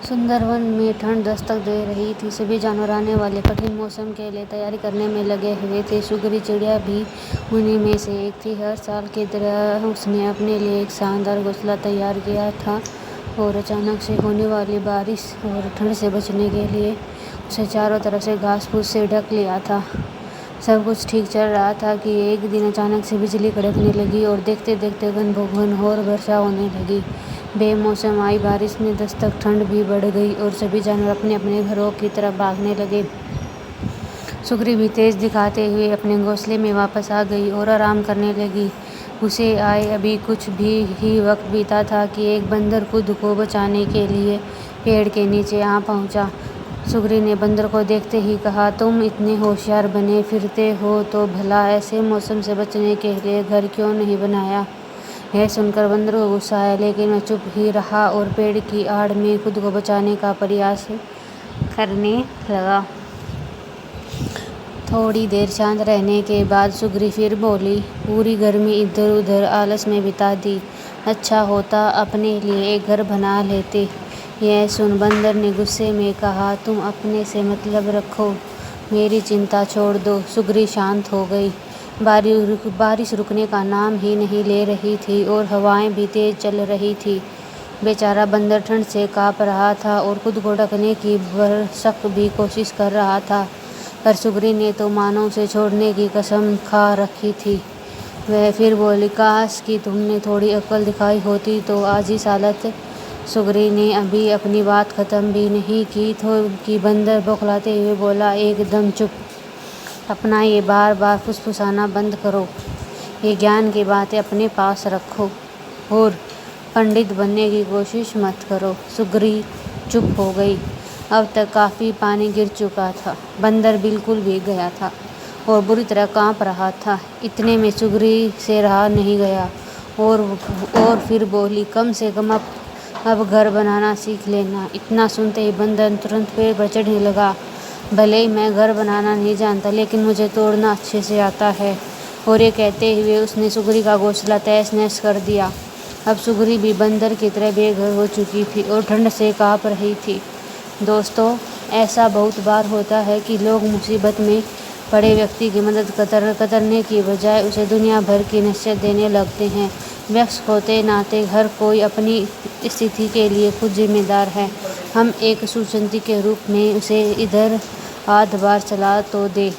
سندرون میں ٹھنڈ دستک دے رہی تھی۔ سبھی جانور آنے والے کٹھن موسم کے لیے تیاری کرنے میں لگے ہوئے تھے۔ سگری چڑیا بھی انہی میں سے ایک تھی۔ ہر سال کی طرح اس نے اپنے لیے ایک شاندار گھونسلہ تیار کیا تھا اور اچانک سے ہونے والی بارش اور ٹھنڈ سے بچنے کے لیے اسے چاروں طرف سے گھاس پھوس سے ڈھک لیا تھا۔ سب کچھ ٹھیک چل رہا تھا کہ ایک دن اچانک سے بجلی کڑکنے لگی اور دیکھتے دیکھتے گھنگھور برسا ہونے لگی۔ بے موسم آئی بارش نے دستک، ٹھنڈ بھی بڑھ گئی اور سبھی جانور اپنے اپنے گھروں کی طرف بھاگنے لگے۔ سگری بھی تیز دکھاتے ہوئے اپنے گھونسلے میں واپس آ گئی اور آرام کرنے لگی۔ اسے آئے ابھی کچھ بھی ہی وقت بیتا تھا کہ ایک بندر خود کو بچانے کے لیے پیڑ کے نیچے آ پہنچا۔ سگری نے بندر کو دیکھتے ہی کہا، تم اتنے ہوشیار بنے پھرتے ہو تو بھلا ایسے موسم سے بچنے کے لیے گھر کیوں نہیں بنایا؟ یہ سن کر بندر کو غصہ آیا، لیکن وہ چپ ہی رہا اور پیڑ کی آڑ میں خود کو بچانے کا پریاس کرنے لگا۔ تھوڑی دیر شانت رہنے کے بعد سگری پھر بولی، پوری گرمی ادھر ادھر آلس میں بتا دی، اچھا ہوتا اپنے لیے ایک گھر بنا لیتے۔ یہ سن بندر نے غصے میں کہا، تم اپنے سے مطلب رکھو، میری چنتا چھوڑ دو۔ سگری شانت ہو گئی۔ بارش رکنے کا نام ہی نہیں لے رہی تھی اور ہوائیں بھی تیز چل رہی تھیں۔ بیچارہ بندر ٹھنڈ سے کانپ رہا تھا اور خود کو ڈھکنے کی بھرسک بھی کوشش کر رہا تھا، پر سگری نے تو مانو اسے چھوڑنے کی قسم کھا رکھی تھی۔ وہ پھر بولی، کاش کہ تم نے تھوڑی عقل دکھائی ہوتی تو آج اس حالت۔ سگری نے ابھی اپنی بات ختم بھی نہیں کی کہ بندر بوکھلاتے ہوئے بولا، ایک دم چپ! اپنا یہ بار بار پھسپھسانا بند کرو، یہ گیان کی باتیں اپنے پاس رکھو اور پنڈت بننے کی کوشش مت کرو۔ سگری چپ ہو گئی۔ اب تک کافی پانی گر چکا تھا۔ بندر بالکل بھیگ گیا تھا اور بری طرح کانپ رہا تھا۔ اتنے میں سگری سے رہا نہیں گیا اور پھر بولی، کم سے کم اب گھر بنانا سیکھ لینا۔ اتنا سنتے ہی بندر ترنت پیڑ پر چڑھنے لگا۔ بھلے ہی میں گھر بنانا نہیں جانتا، لیکن مجھے توڑنا اچھے سے آتا ہے۔ اور یہ کہتے ہوئے اس نے سگری کا گھونسلہ تہس نہس کر دیا۔ اب سگری بھی بندر کی طرح بے گھر ہو چکی تھی اور ٹھنڈ سے کانپ رہی تھی۔ دوستو، ایسا بہت بار ہوتا ہے کہ لوگ مصیبت میں پڑے ویکتی کی مدد کرنے کی بجائے اسے دنیا بھر کی نصیحت دینے لگتے ہیں۔ ویسے ہوتے ناطے ہر کوئی اپنی استھتی کے لیے خود ذمہ دار ہے۔ ہم ایک سوچنتی کے روپ میں اسے ایک آدھ بار صلاح دیں۔